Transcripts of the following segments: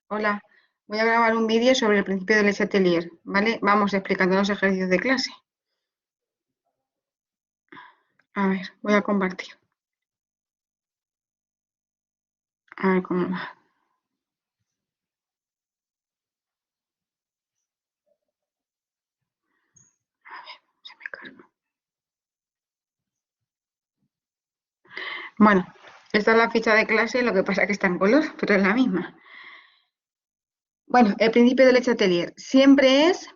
Hola, voy a grabar un vídeo sobre el principio del Chatelier, ¿vale? Vamos explicando los ejercicios de clase. A ver, voy a compartir. A ver cómo va. Se me carga. Bueno, esta es la ficha de clase, lo que pasa es que está en color, pero es la misma. Bueno, el principio del Chatelier siempre es,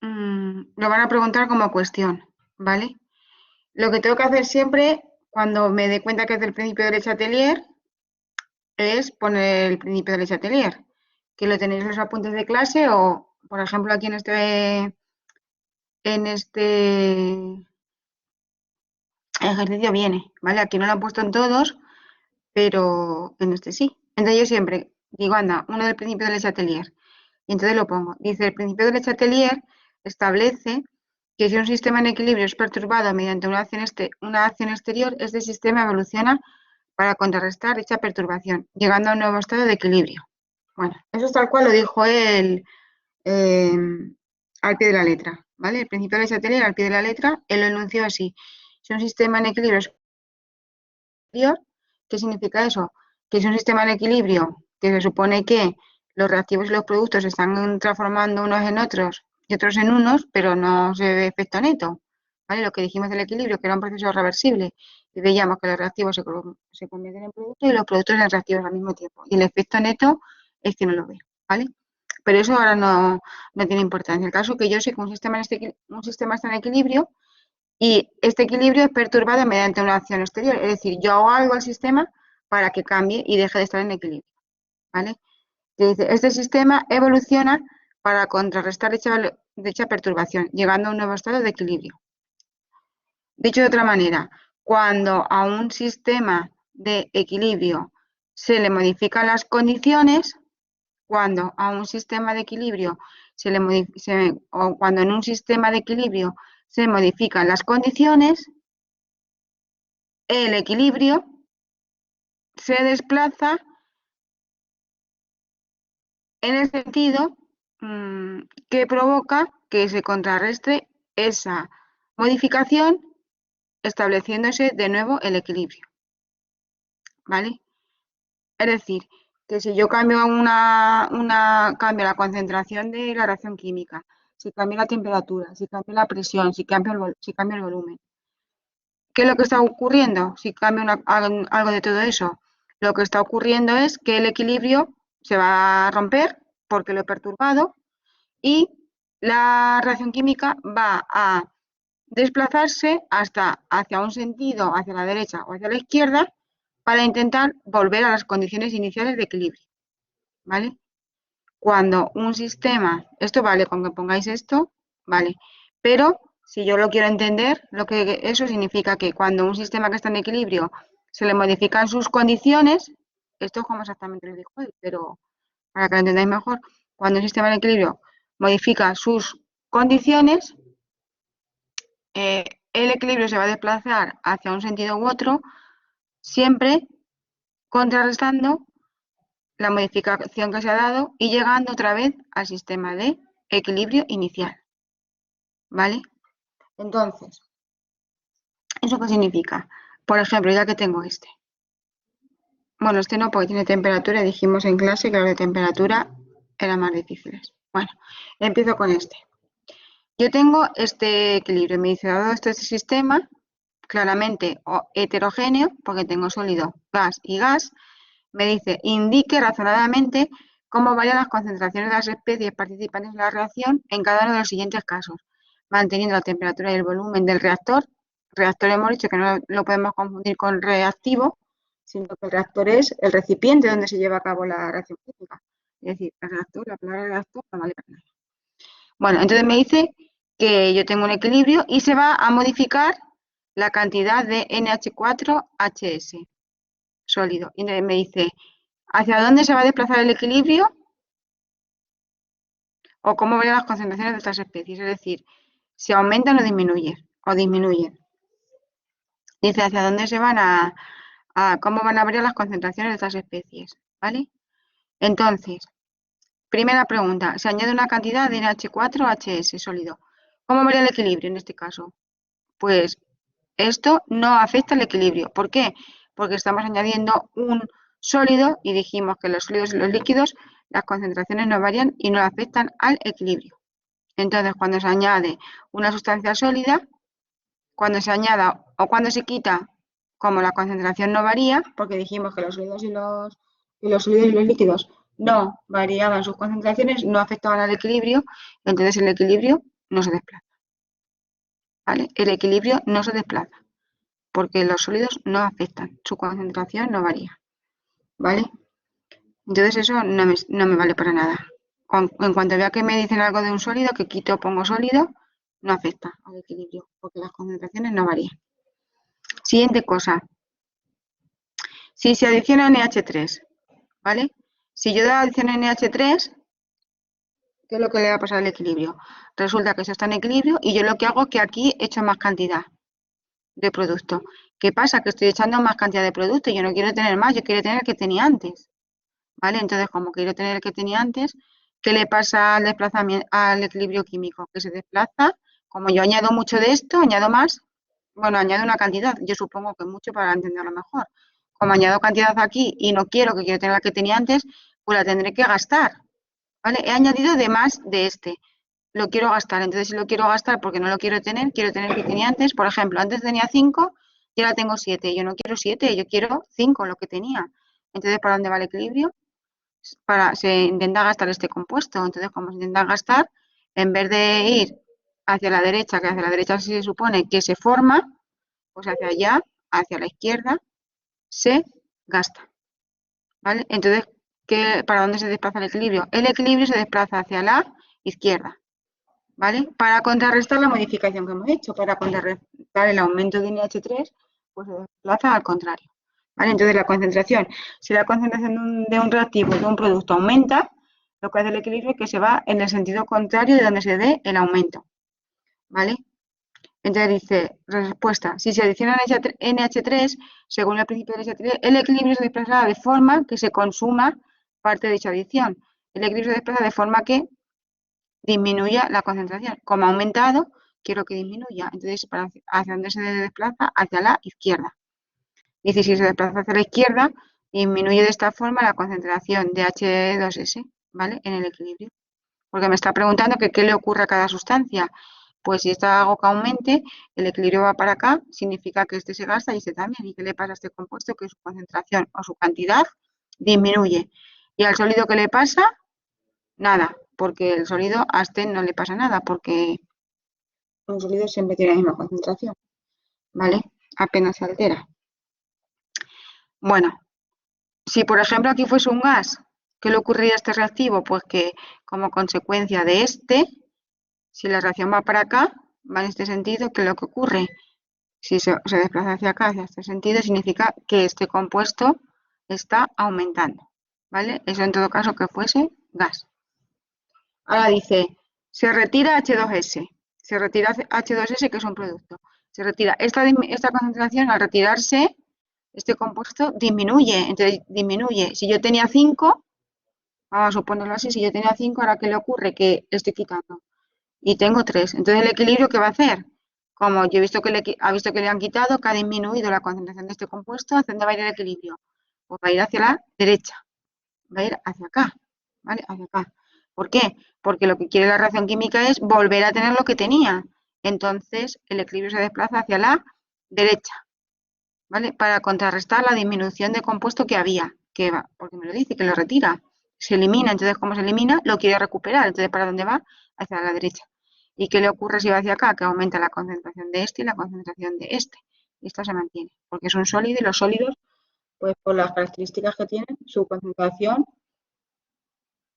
lo van a preguntar como cuestión, ¿vale? Lo que tengo que hacer siempre, cuando me dé cuenta que es del principio del Chatelier, es poner el principio del Chatelier, que lo tenéis en los apuntes de clase o, por ejemplo, aquí en este ejercicio viene, ¿vale? Aquí no lo han puesto en todos, pero en este sí. Entonces yo siempre digo, anda, uno del principio del Chatelier. Y entonces lo pongo. Dice, el principio del Chatelier establece que si un sistema en equilibrio es perturbado mediante una acción exterior, este sistema evoluciona para contrarrestar dicha perturbación, llegando a un nuevo estado de equilibrio. Bueno, eso es tal cual lo dijo él eh, al pie de la letra, ¿vale? El principio del Chatelier al pie de la letra, él lo enunció así. Si un sistema en equilibrio es exterior, ¿qué significa eso? Que es un sistema en equilibrio, que se supone que los reactivos y los productos se están transformando unos en otros y otros en unos, pero no se ve efecto neto. ¿Vale? Lo que dijimos del equilibrio, que era un proceso reversible, y veíamos que los reactivos se convierten en productos y los productos en reactivos al mismo tiempo. Y el efecto neto es que no lo ve, ¿vale? Pero eso ahora no tiene importancia. El caso es que yo sé que un sistema está en equilibrio y este equilibrio es perturbado mediante una acción exterior, es decir, yo hago algo al sistema para que cambie y deje de estar en equilibrio, ¿vale? Que dice, este sistema evoluciona para contrarrestar dicha perturbación, llegando a un nuevo estado de equilibrio. Dicho de otra manera, cuando a un sistema de equilibrio se le modifican las condiciones, cuando a un sistema de equilibrio o cuando en un sistema de equilibrio se modifican las condiciones, el equilibrio se desplaza en el sentido que provoca que se contrarrestre esa modificación estableciéndose de nuevo el equilibrio, ¿vale? Es decir, que si yo cambio cambio la concentración de la reacción química, si cambio la temperatura, si cambio la presión, si cambio el volumen, ¿qué es lo que está ocurriendo si cambio algo de todo eso? Lo que está ocurriendo es que el equilibrio se va a romper porque lo he perturbado y la reacción química va a desplazarse hacia un sentido, hacia la derecha o hacia la izquierda, para intentar volver a las condiciones iniciales de equilibrio, ¿vale? Cuando un sistema, esto vale, con que pongáis esto, vale, pero si yo lo quiero entender, eso significa que cuando un sistema que está en equilibrio se le modifican sus condiciones, esto es como exactamente lo dijo él, pero para que lo entendáis mejor, cuando un sistema en equilibrio modifica sus condiciones, eh, el equilibrio se va a desplazar hacia un sentido u otro, siempre contrarrestando la modificación que se ha dado y llegando otra vez al sistema de equilibrio inicial, ¿vale? Entonces, ¿eso qué significa? Por ejemplo, ya que tengo este. Bueno, este no porque tiene temperatura, dijimos en clase que los de temperatura eran más difíciles. Bueno, empiezo con este. Yo tengo este equilibrio, me dice, dado este sistema, claramente heterogéneo, porque tengo sólido, gas y gas, me dice, indique razonadamente cómo varían las concentraciones de las especies participantes en la reacción en cada uno de los siguientes casos, manteniendo la temperatura y el volumen del reactor. Reactor hemos dicho que no lo podemos confundir con reactivo, sino que el reactor es el recipiente donde se lleva a cabo la reacción química. Es decir, el reactor, la palabra reactor no vale para nada. Bueno, entonces me dice que yo tengo un equilibrio y se va a modificar la cantidad de NH4HS sólido. Y me dice, ¿hacia dónde se va a desplazar el equilibrio o cómo varían las concentraciones de estas especies? Es decir, si aumentan o disminuyen. Dice, ¿hacia dónde se van cómo van a variar las concentraciones de estas especies? ¿Vale? Entonces, primera pregunta, se añade una cantidad de NH4HS sólido. ¿Cómo varía el equilibrio en este caso? Pues esto no afecta al equilibrio. ¿Por qué? Porque estamos añadiendo un sólido y dijimos que los sólidos y los líquidos, las concentraciones no varían y no afectan al equilibrio. Entonces, cuando se añade una sustancia sólida, cuando se añada o cuando se quita, como la concentración no varía, porque dijimos que los sólidos y los sólidos y los líquidos no variaban sus concentraciones, no afectaban al equilibrio, entonces el equilibrio no se desplaza. ¿Vale? El equilibrio no se desplaza, porque los sólidos no afectan, su concentración no varía. ¿Vale? Entonces eso no me vale para nada. En cuanto vea que me dicen algo de un sólido, que quito o pongo sólido, no afecta al equilibrio, porque las concentraciones no varían. Siguiente cosa. Si se adiciona NH3, ¿vale? Si yo adiciono NH3, ¿qué es lo que le va a pasar al equilibrio? Resulta que eso está en equilibrio y yo lo que hago es que aquí echo más cantidad de producto. ¿Qué pasa? Que estoy echando más cantidad de producto y yo no quiero tener más, yo quiero tener el que tenía antes. ¿Vale? Entonces, como quiero tener el que tenía antes, ¿qué le pasa al desplazamiento, al equilibrio químico? Que se desplaza, como yo añado mucho de esto, añado más, bueno, añado una cantidad, yo supongo que mucho para entenderlo mejor. Como añado cantidad aquí y no quiero tener la que tenía antes, pues la tendré que gastar, ¿vale? He añadido de más de este, lo quiero gastar, entonces si lo quiero gastar porque no lo quiero tener que tenía antes, por ejemplo, antes tenía 5 y ahora tengo 7, yo no quiero 7, yo quiero 5, lo que tenía. Entonces, ¿para dónde va el equilibrio? Se intenta gastar este compuesto. Entonces, como se intenta gastar, en vez de ir hacia la derecha, que hacia la derecha se supone que se forma, pues hacia allá, hacia la izquierda, se gasta. ¿Vale? Entonces, ¿para dónde se desplaza el equilibrio? El equilibrio se desplaza hacia la izquierda. ¿Vale? Para contrarrestar la modificación que hemos hecho, para contrarrestar el aumento de NH3, pues se desplaza al contrario. ¿Vale? Entonces la concentración, si la concentración de un reactivo, de un producto aumenta, lo que hace el equilibrio es que se va en el sentido contrario de donde se dé el aumento. ¿Vale? Entonces dice, respuesta, si se adiciona NH3, según el principio de NH3, el equilibrio se desplazará de forma que se consuma parte de dicha adición. El equilibrio se desplaza de forma que disminuya la concentración. Como ha aumentado, quiero que disminuya. Entonces, ¿hacia dónde se desplaza? Hacia la izquierda. Dice, si se desplaza hacia la izquierda, disminuye de esta forma la concentración de H2S, ¿vale? En el equilibrio. Porque me está preguntando que qué le ocurre a cada sustancia. Pues si esta hago que aumente, el equilibrio va para acá, significa que este se gasta y este también. ¿Y qué le pasa a este compuesto? Que su concentración o su cantidad disminuye. ¿Y al sólido qué le pasa? Nada, porque el sólido a este no le pasa nada, porque un sólido siempre tiene la misma concentración, ¿vale? Apenas se altera. Bueno, si por ejemplo aquí fuese un gas, ¿qué le ocurriría a este reactivo? Pues que como consecuencia de si la reacción va para acá, va en este sentido, ¿qué es lo que ocurre? Si se desplaza hacia acá, hacia este sentido, significa que este compuesto está aumentando, ¿vale? Eso en todo caso que fuese gas. Ahora dice, se retira H2S, se retira H2S que es un producto. Se retira esta concentración, al retirarse, este compuesto disminuye, entonces disminuye. Si yo tenía 5, vamos a suponerlo así, si yo tenía 5, ahora ¿qué le ocurre? Que estoy quitando y tengo 3. Entonces el equilibrio, ¿qué va a hacer? Como yo he visto que ha visto que le han quitado, que ha disminuido la concentración de este compuesto, ¿hacia dónde va a ir el equilibrio? Pues va a ir hacia la derecha, va a ir hacia acá, ¿vale? Hacia acá. ¿Por qué? Porque lo que quiere la reacción química es volver a tener lo que tenía. Entonces, el equilibrio se desplaza hacia la derecha, ¿vale? Para contrarrestar la disminución de compuesto que había, porque me lo dice, que lo retira. Se elimina, entonces, como se elimina, lo quiere recuperar. Entonces, ¿para dónde va? Hacia la derecha. ¿Y qué le ocurre si va hacia acá? Que aumenta la concentración de este y la concentración de este. Y esto se mantiene, porque es un sólido y los sólidos, pues por las características que tienen, su concentración,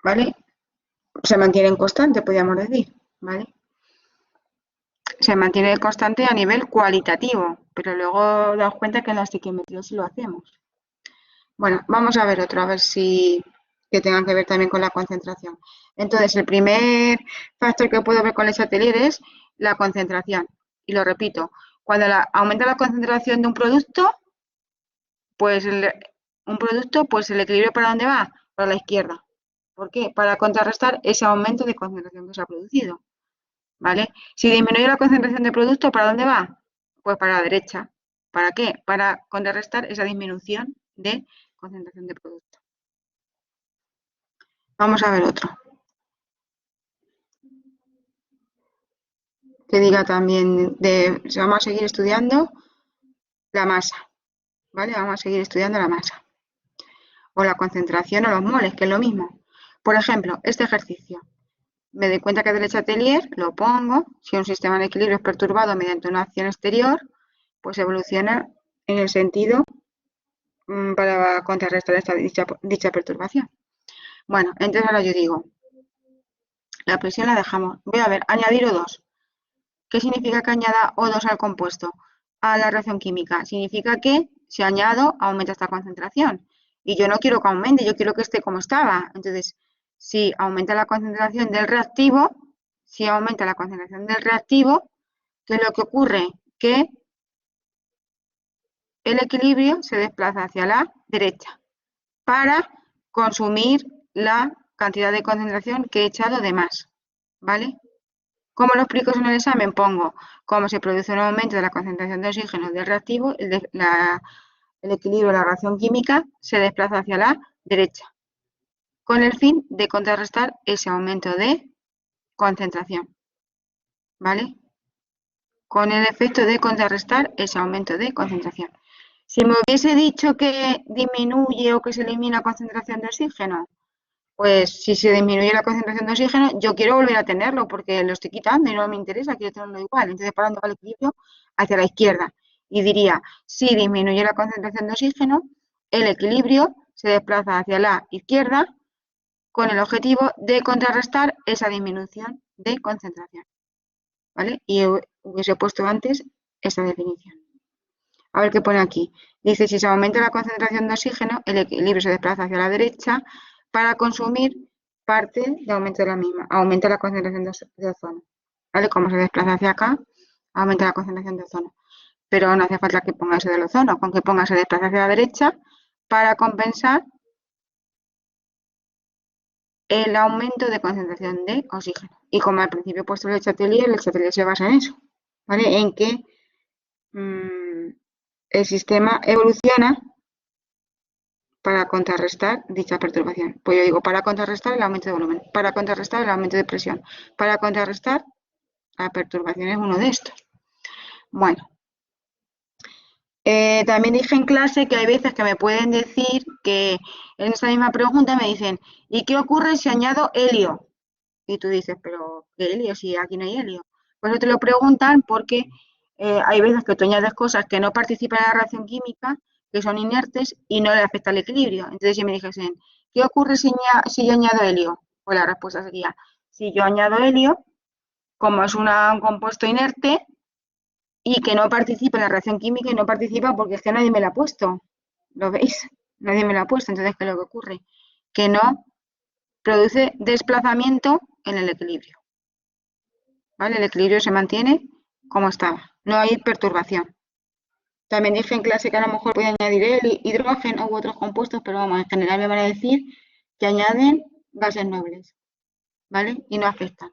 ¿vale? Se mantiene constante, podríamos decir, ¿vale? Se mantiene constante a nivel cualitativo, pero luego daos cuenta que en la estequiometría sí lo hacemos. Bueno, vamos a ver otro, a ver si que tengan que ver también con la concentración. Entonces, el primer factor que puedo ver con el atelier es la concentración. Y lo repito, cuando aumenta la concentración de un producto, pues el equilibrio ¿para dónde va? Para la izquierda. ¿Por qué? Para contrarrestar ese aumento de concentración que se ha producido, ¿vale? Si disminuye la concentración de producto, ¿para dónde va? Pues para la derecha. ¿Para qué? Para contrarrestar esa disminución de concentración de producto. Vamos a ver otro. Que diga también vamos a seguir estudiando la masa, ¿vale? Vamos a seguir estudiando la masa. O la concentración o los moles, que es lo mismo. Por ejemplo, este ejercicio. Me doy cuenta que del Chatelier lo pongo. Si un sistema de equilibrio es perturbado mediante una acción exterior, pues evoluciona en el sentido para contrarrestar dicha perturbación. Bueno, entonces ahora yo digo, la presión la dejamos. Voy a ver, añadir O2. ¿Qué significa que añada O2 al compuesto? A la reacción química. Significa que si añado, aumenta esta concentración. Y yo no quiero que aumente, yo quiero que esté como estaba. Entonces, si aumenta la concentración del reactivo, ¿qué es lo que ocurre? Que el equilibrio se desplaza hacia la derecha para consumir la cantidad de concentración que he echado de más, ¿vale? ¿Cómo lo explico en el examen? Pongo cómo se produce un aumento de la concentración de oxígeno del reactivo, el equilibrio de la reacción química se desplaza hacia la derecha, con el fin de contrarrestar ese aumento de concentración, ¿vale? Con el efecto de contrarrestar ese aumento de concentración. Si me hubiese dicho que disminuye o que se elimina concentración de oxígeno, pues si se disminuye la concentración de oxígeno, yo quiero volver a tenerlo porque lo estoy quitando y no me interesa, quiero tenerlo igual. Entonces, ¿para dónde va el equilibrio? Hacia la izquierda. Y diría, si disminuye la concentración de oxígeno, el equilibrio se desplaza hacia la izquierda con el objetivo de contrarrestar esa disminución de concentración, ¿vale? Y hubiese puesto antes esa definición. A ver qué pone aquí. Dice, si se aumenta la concentración de oxígeno, el equilibrio se desplaza hacia la derecha para consumir parte de aumento de la misma. Aumenta la concentración de ozono. ¿Vale? Como se desplaza hacia acá, aumenta la concentración de ozono. Pero no hace falta que ponga eso del ozono, con que ponga se desplaza hacia la derecha para compensar el aumento de concentración de oxígeno. Y como al principio he puesto el Chatelier se basa en eso, ¿vale? En que el sistema evoluciona para contrarrestar dicha perturbación. Pues yo digo, para contrarrestar el aumento de volumen, para contrarrestar el aumento de presión, para contrarrestar la perturbación es uno de estos. Bueno, también dije en clase que hay veces que me pueden decir que en esta misma pregunta me dicen, ¿y qué ocurre si añado helio? Y tú dices, pero ¿qué helio? Si aquí no hay helio. Pues eso te lo preguntan porque hay veces que tú añades cosas que no participan en la reacción química, que son inertes y no le afecta al equilibrio. Entonces, si me dijesen, ¿qué ocurre si yo añado helio? Pues la respuesta sería, si yo añado helio, como es un compuesto inerte y que no participa en la reacción química y no participa porque es que nadie me la ha puesto. ¿Lo veis? Nadie me la ha puesto. Entonces, ¿qué es lo que ocurre? Que no produce desplazamiento en el equilibrio. ¿Vale? El equilibrio se mantiene como estaba. No hay perturbación. También dije en clase que a lo mejor puede añadir el hidrógeno u otros compuestos, pero vamos, en general me van a decir que añaden gases nobles, ¿vale? Y no afectan.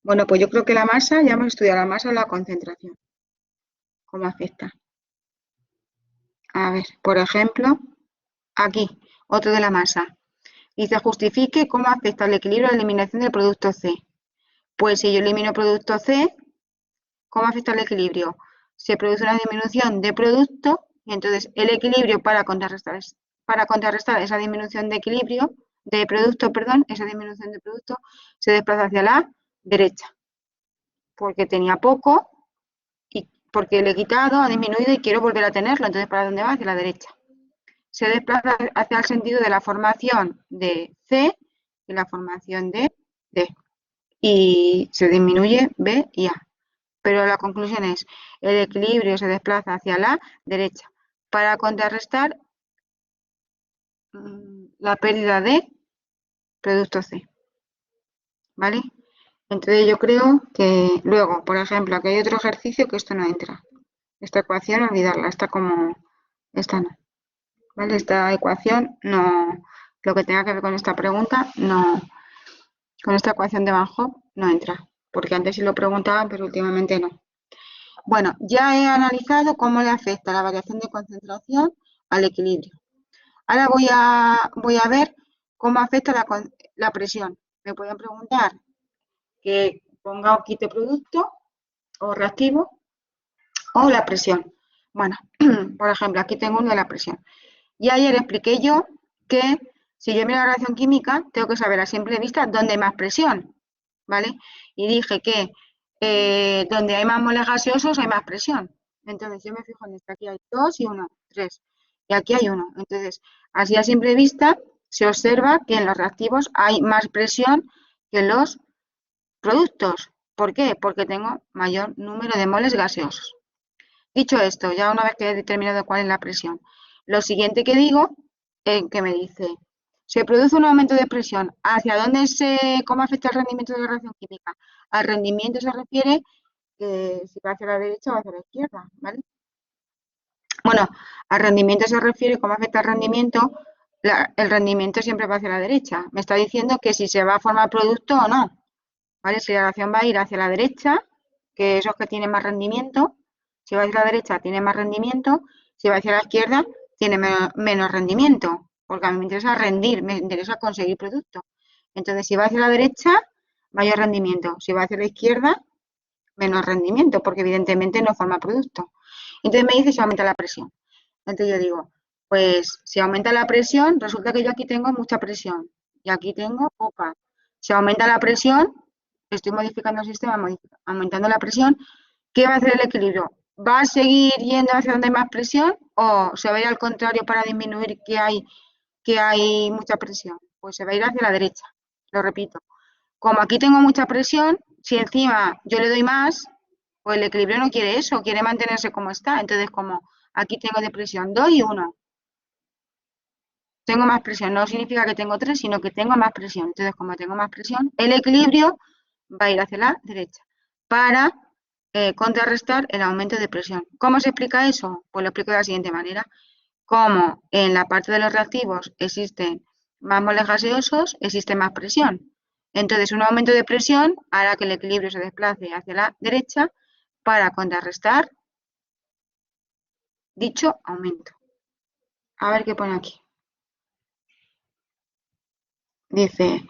Bueno, pues yo creo que la masa, ya hemos estudiado la masa o la concentración. ¿Cómo afecta? A ver, por ejemplo, aquí, otro de la masa. Dice, justifique cómo afecta el equilibrio la eliminación del producto C. Pues si yo elimino producto C, ¿cómo afecta el equilibrio? Se produce una disminución de producto y entonces el equilibrio para contrarrestar esa disminución de equilibrio, de producto, perdón, esa disminución de producto se desplaza hacia la derecha, porque tenía poco y porque le he quitado, ha disminuido y quiero volver a tenerlo, entonces ¿para dónde va? Hacia la derecha. Se desplaza hacia el sentido de la formación de C y la formación de D y se disminuye B y A. Pero la conclusión es, el equilibrio se desplaza hacia la derecha para contrarrestar la pérdida de producto C, ¿vale? Entonces yo creo que luego, por ejemplo, aquí hay otro ejercicio que esto no entra. Esta ecuación, olvidarla, esta no, ¿vale? Esta ecuación no, lo que tenga que ver con esta pregunta, no, con esta ecuación de Van Hoff no entra, porque antes sí lo preguntaban, pero últimamente no. Bueno, ya he analizado cómo le afecta la variación de concentración al equilibrio. Ahora voy a ver cómo afecta la presión. Me pueden preguntar que ponga o quite producto o reactivo o la presión. Bueno, por ejemplo, aquí tengo uno de la presión. Y ayer expliqué yo que si yo miro la reacción química, tengo que saber a simple vista dónde hay más presión, ¿vale? Y dije que donde hay más moles gaseosos hay más presión. Entonces yo me fijo en esto, aquí hay 2 y 1, 3. Y aquí hay 1. Entonces, así a simple vista se observa que en los reactivos hay más presión que en los productos. ¿Por qué? Porque tengo mayor número de moles gaseosos. Dicho esto, ya una vez que he determinado cuál es la presión, lo siguiente que digo, que me dice, se produce un aumento de presión. ¿Hacia dónde cómo afecta el rendimiento de la reacción química? Al rendimiento se refiere si va hacia la derecha o hacia la izquierda, ¿vale? Bueno, al rendimiento se refiere cómo afecta el rendimiento. El rendimiento siempre va hacia la derecha. Me está diciendo que si se va a formar producto o no, ¿vale? Si la reacción va a ir hacia la derecha, que esos que tienen más rendimiento, si va hacia la derecha tiene más rendimiento, si va hacia la izquierda tiene menos rendimiento, porque a mí me interesa rendir, me interesa conseguir producto. Entonces, si va hacia la derecha, mayor rendimiento. Si va hacia la izquierda, menos rendimiento, porque evidentemente no forma producto. Entonces me dice si aumenta la presión. Entonces yo digo, pues si aumenta la presión, resulta que yo aquí tengo mucha presión y aquí tengo poca. Si aumenta la presión, estoy modificando el sistema, aumentando la presión, ¿qué va a hacer el equilibrio? ¿Va a seguir yendo hacia donde hay más presión o se va a ir al contrario para disminuir que hay mucha presión? Pues se va a ir hacia la derecha, lo repito. Como aquí tengo mucha presión, si encima yo le doy más, pues el equilibrio no quiere eso, quiere mantenerse como está. Entonces, como aquí tengo de presión 2 y 1, tengo más presión, no significa que tengo 3, sino que tengo más presión. Entonces, como tengo más presión, el equilibrio va a ir hacia la derecha para contrarrestar el aumento de presión. ¿Cómo se explica eso? Pues lo explico de la siguiente manera. Como en la parte de los reactivos existen más moles gaseosos, existe más presión. Entonces, un aumento de presión hará que el equilibrio se desplace hacia la derecha para contrarrestar dicho aumento. A ver qué pone aquí. Dice,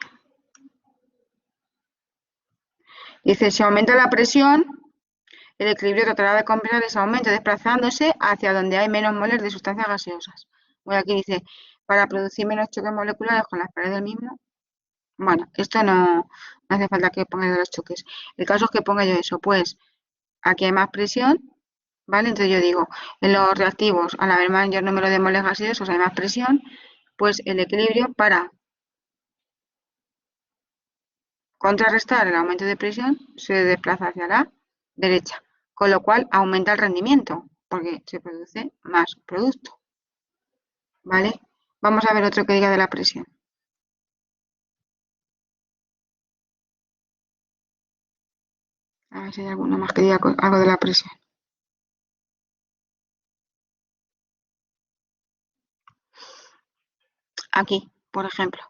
si aumenta la presión, el equilibrio tratará de compensar ese aumento desplazándose hacia donde hay menos moles de sustancias gaseosas. Bueno, aquí dice, para producir menos choques moleculares con las paredes del mismo. Bueno, esto no hace falta que ponga yo los choques. El caso es que ponga yo eso, pues aquí hay más presión, ¿vale? Entonces yo digo, en los reactivos, al haber mayor número de moles gaseosos hay más presión, pues el equilibrio para contrarrestar el aumento de presión se desplaza hacia la derecha, con lo cual aumenta el rendimiento, porque se produce más producto, ¿vale? Vamos a ver otro que diga de la presión. A ver si hay alguno más que diga algo de la presión. Aquí, por ejemplo,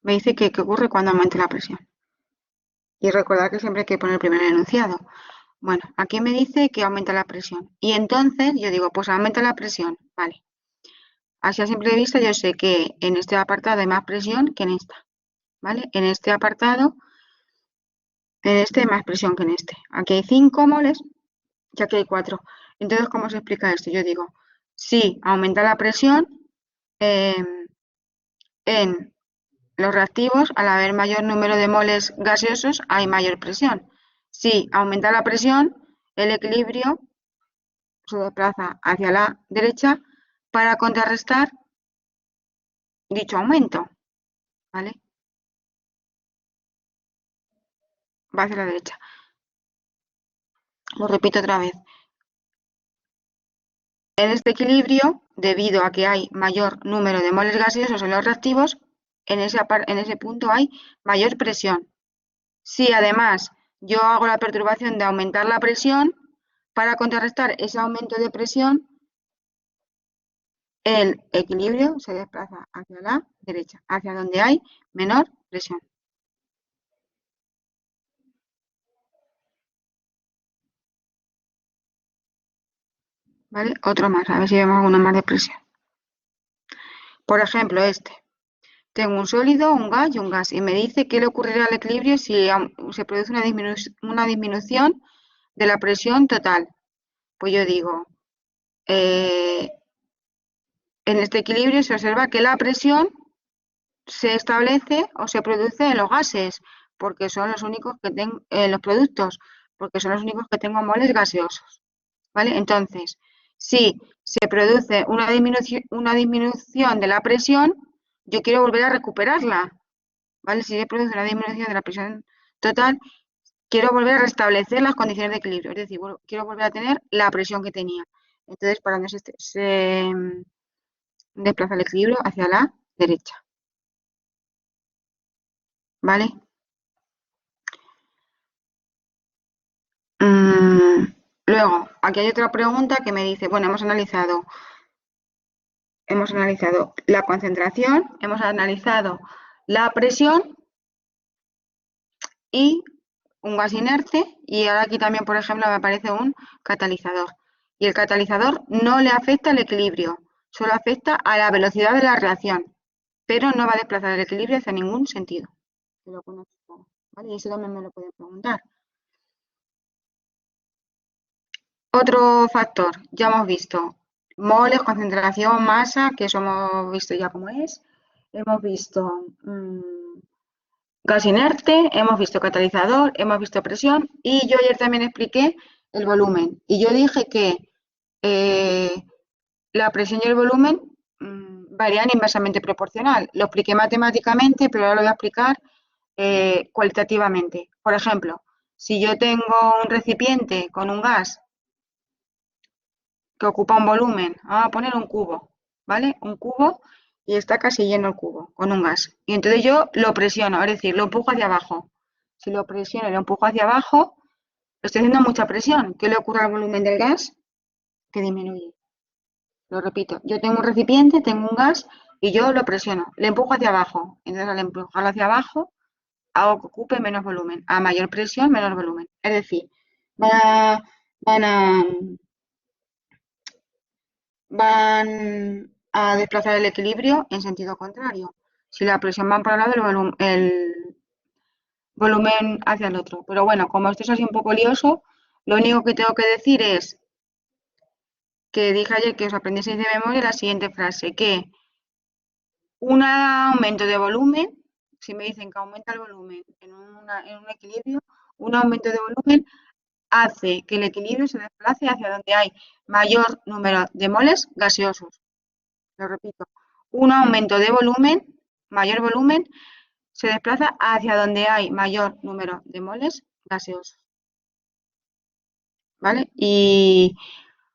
me dice que qué ocurre cuando aumente la presión. Y recordar que siempre hay que poner primero el enunciado. Bueno, aquí me dice que aumenta la presión. Y entonces yo digo, pues aumenta la presión. Vale. Así a simple vista yo sé que en este apartado hay más presión que en esta. ¿Vale? En este apartado, en este hay más presión que en este. Aquí hay 5 moles y aquí hay 4. Entonces, ¿cómo se explica esto? Yo digo, si aumenta la presión en los reactivos, al haber mayor número de moles gaseosos, hay mayor presión. Si aumenta la presión, el equilibrio se desplaza hacia la derecha para contrarrestar dicho aumento, ¿vale? Va hacia la derecha. Lo repito otra vez. En este equilibrio, debido a que hay mayor número de moles gaseosos en los reactivos, en ese punto hay mayor presión. Si además yo hago la perturbación de aumentar la presión, para contrarrestar ese aumento de presión, el equilibrio se desplaza hacia la derecha, hacia donde hay menor presión. ¿Vale? Otro más, a ver si vemos alguno más de presión. Por ejemplo, este. Tengo un sólido, un gas y un gas, y me dice qué le ocurrirá al equilibrio si se produce una disminución de la presión total. Pues yo digo, en este equilibrio se observa que la presión se establece o se produce en los gases, porque son los únicos que tengo, los productos, porque son los únicos que tengo moles gaseosos. ¿Vale? Entonces, si se produce una disminución de la presión, yo quiero volver a recuperarla. ¿Vale? Si se produce una disminución de la presión total, quiero volver a restablecer las condiciones de equilibrio, es decir, quiero volver a tener la presión que tenía. Entonces, para donde se desplaza el equilibrio hacia la derecha. ¿Vale? Luego, aquí hay otra pregunta que me dice, bueno, hemos analizado la concentración, hemos analizado la presión y un gas inerte, y ahora aquí también, por ejemplo, me aparece un catalizador. Y el catalizador no le afecta al equilibrio, solo afecta a la velocidad de la reacción, pero no va a desplazar el equilibrio hacia ningún sentido. ¿Vale? Y eso también me lo pueden preguntar. Otro factor, ya hemos visto moles, concentración, masa, que eso hemos visto ya cómo es. Hemos visto gas inerte, hemos visto catalizador, hemos visto presión, y yo ayer también expliqué el volumen. Y yo dije que la presión y el volumen varían inversamente proporcional. Lo expliqué matemáticamente, pero ahora lo voy a explicar cualitativamente. Por ejemplo, si yo tengo un recipiente con un gas que ocupa un volumen, vamos a poner un cubo, ¿vale? Un cubo, y está casi lleno el cubo con un gas. Y entonces yo lo presiono, es decir, lo empujo hacia abajo. Si lo presiono y lo empujo hacia abajo, estoy haciendo mucha presión. ¿Qué le ocurre al volumen del gas? Que disminuye. Lo repito, yo tengo un recipiente, tengo un gas y yo lo presiono, le empujo hacia abajo. Entonces al empujarlo hacia abajo, hago que ocupe menos volumen. A mayor presión, menor volumen. Es decir, van a desplazar el equilibrio en sentido contrario. Si la presión va por un lado, el volumen hacia el otro. Pero bueno, como esto es así un poco lioso, lo único que tengo que decir es que dije ayer que os aprendieseis de memoria la siguiente frase, que un aumento de volumen, si me dicen que aumenta el volumen en un equilibrio, un aumento de volumen hace que el equilibrio se desplace hacia donde hay mayor número de moles gaseosos. Lo repito, un aumento de volumen, mayor volumen, se desplaza hacia donde hay mayor número de moles gaseosos. ¿Vale? Y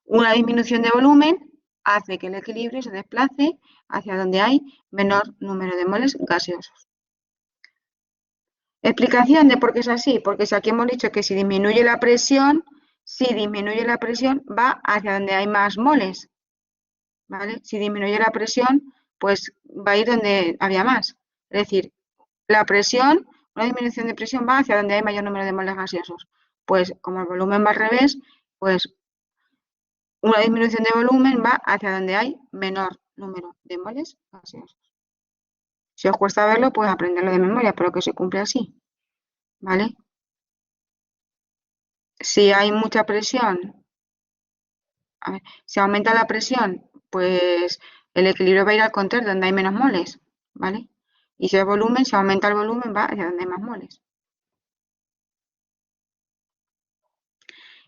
una disminución de volumen hace que el equilibrio se desplace hacia donde hay menor número de moles gaseosos. Explicación de por qué es así, porque si aquí hemos dicho que si disminuye la presión va hacia donde hay más moles, ¿vale? Si disminuye la presión, pues va a ir donde había más. Es decir, la presión, una disminución de presión va hacia donde hay mayor número de moles gaseosos. Pues como el volumen va al revés, pues una disminución de volumen va hacia donde hay menor número de moles gaseosos. Si os cuesta verlo, pues aprenderlo de memoria, pero que se cumple así, ¿vale? Si hay mucha presión, a ver, si aumenta la presión, pues el equilibrio va a ir al contrario, donde hay menos moles, ¿vale? Y si hay volumen, si aumenta el volumen, va hacia donde hay más moles.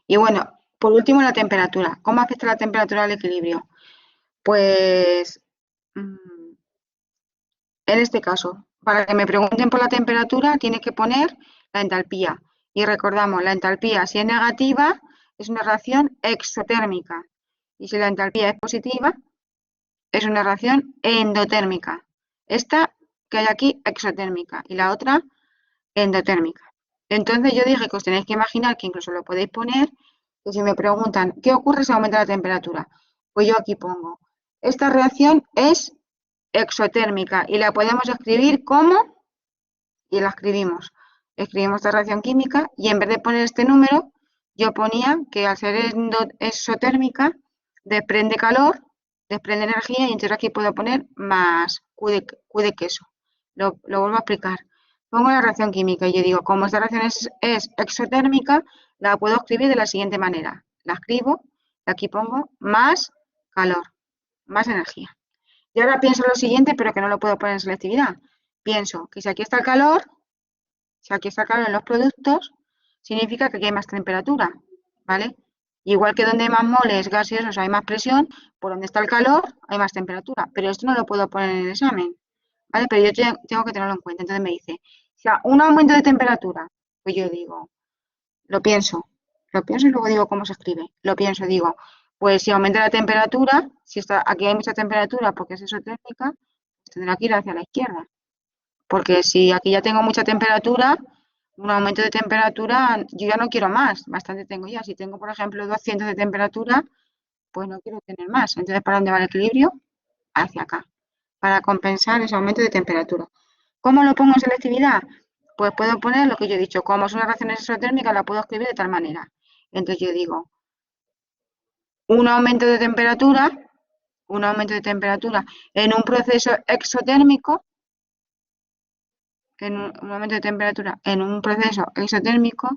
Y bueno, por último, la temperatura. ¿Cómo afecta la temperatura al equilibrio? Pues, en este caso, para que me pregunten por la temperatura, tiene que poner la entalpía. Y recordamos, la entalpía, si es negativa, es una reacción exotérmica. Y si la entalpía es positiva, es una reacción endotérmica. Esta que hay aquí, exotérmica, y la otra, endotérmica. Entonces yo dije que os tenéis que imaginar, que incluso lo podéis poner, que si me preguntan, ¿qué ocurre si aumenta la temperatura? Pues yo aquí pongo esta reacción es exotérmica y la podemos escribir como, y la escribimos. Escribimos esta reacción química y en vez de poner este número, yo ponía que al ser exotérmica desprende calor, desprende energía y entonces aquí puedo poner más Q de queso. Lo vuelvo a explicar. Pongo la reacción química y yo digo, como esta reacción es exotérmica, la puedo escribir de la siguiente manera. La escribo y aquí pongo más calor, más energía. Y ahora pienso lo siguiente, pero que no lo puedo poner en selectividad. Pienso que si aquí está el calor, si aquí está el calor en los productos, significa que aquí hay más temperatura, ¿vale? Igual que donde hay más moles gaseosos hay más presión, por donde está el calor hay más temperatura. Pero esto no lo puedo poner en el examen, ¿vale? Pero yo tengo que tenerlo en cuenta. Entonces me dice, o sea, un aumento de temperatura, pues yo digo, lo pienso y luego digo cómo se escribe. Lo pienso, digo, pues si aumenta la temperatura, si está, aquí hay mucha temperatura porque es exotérmica, pues tendrá que ir hacia la izquierda. Porque si aquí ya tengo mucha temperatura, un aumento de temperatura, yo ya no quiero más, bastante tengo ya. Si tengo, por ejemplo, 200 de temperatura, pues no quiero tener más. Entonces, ¿para dónde va el equilibrio? Hacia acá, para compensar ese aumento de temperatura. ¿Cómo lo pongo en selectividad? Pues puedo poner lo que yo he dicho, como son las reacciones exotérmicas, la puedo escribir de tal manera. Entonces yo digo, un aumento de temperatura en un proceso exotérmico, en un aumento de temperatura en un proceso exotérmico,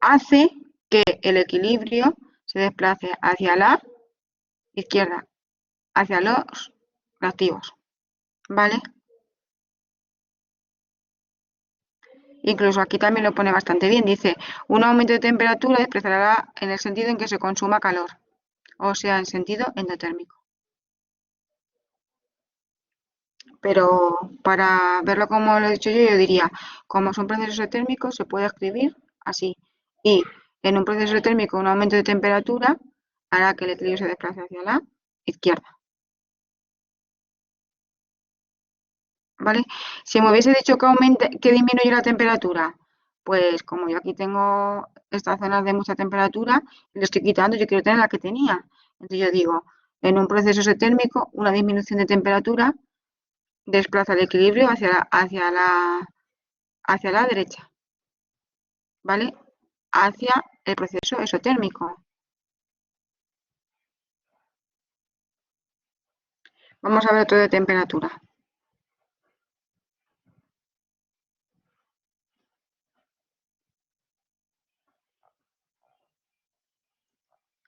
hace que el equilibrio se desplace hacia la izquierda, hacia los reactivos, ¿vale? Incluso aquí también lo pone bastante bien, dice, un aumento de temperatura desplazará en el sentido en que se consuma calor, o sea, en sentido endotérmico. Pero para verlo como lo he dicho yo diría, como son procesos térmicos, se puede escribir así. Y en un proceso térmico, un aumento de temperatura hará que el equilibrio se desplace hacia la izquierda. ¿Vale? Si me hubiese dicho que disminuye la temperatura, pues como yo aquí tengo estas zonas de mucha temperatura, le estoy quitando, yo quiero tener la que tenía. Entonces yo digo, en un proceso isotérmico, una disminución de temperatura desplaza el equilibrio hacia la derecha, ¿vale? Hacia el proceso exotérmico. Vamos a ver otro de temperatura.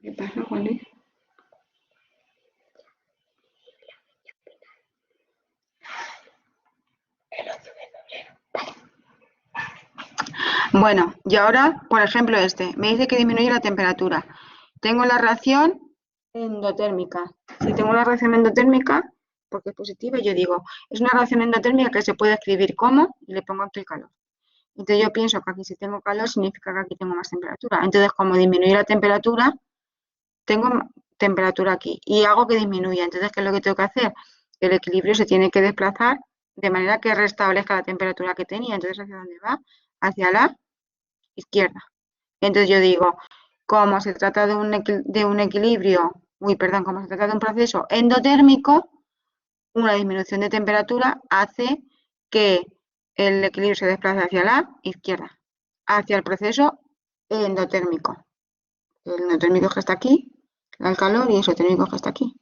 ¿Qué pasa, Juan Luis? Bueno, y ahora, por ejemplo, me dice que disminuye la temperatura. Tengo la reacción endotérmica. Si tengo la reacción endotérmica, porque es positiva, yo digo, es una reacción endotérmica que se puede escribir como, y le pongo aquí el calor. Entonces yo pienso que aquí si tengo calor significa que aquí tengo más temperatura. Entonces, como disminuye la temperatura, tengo temperatura aquí y hago que disminuya. Entonces, ¿qué es lo que tengo que hacer? El equilibrio se tiene que desplazar de manera que restablezca la temperatura que tenía. Entonces, ¿hacia dónde va? Hacia la izquierda. Entonces yo digo, como se trata de un equilibrio, como se trata de un proceso endotérmico, una disminución de temperatura hace que el equilibrio se desplace hacia la izquierda, hacia el proceso endotérmico. El endotérmico que está aquí, el calor, y el exotérmico que está aquí,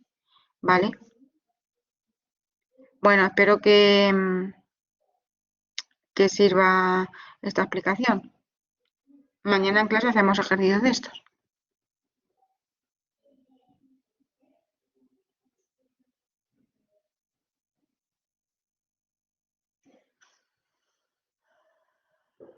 ¿vale? Bueno, espero que sirva esta explicación. Mañana en clase hacemos ejercicios de estos.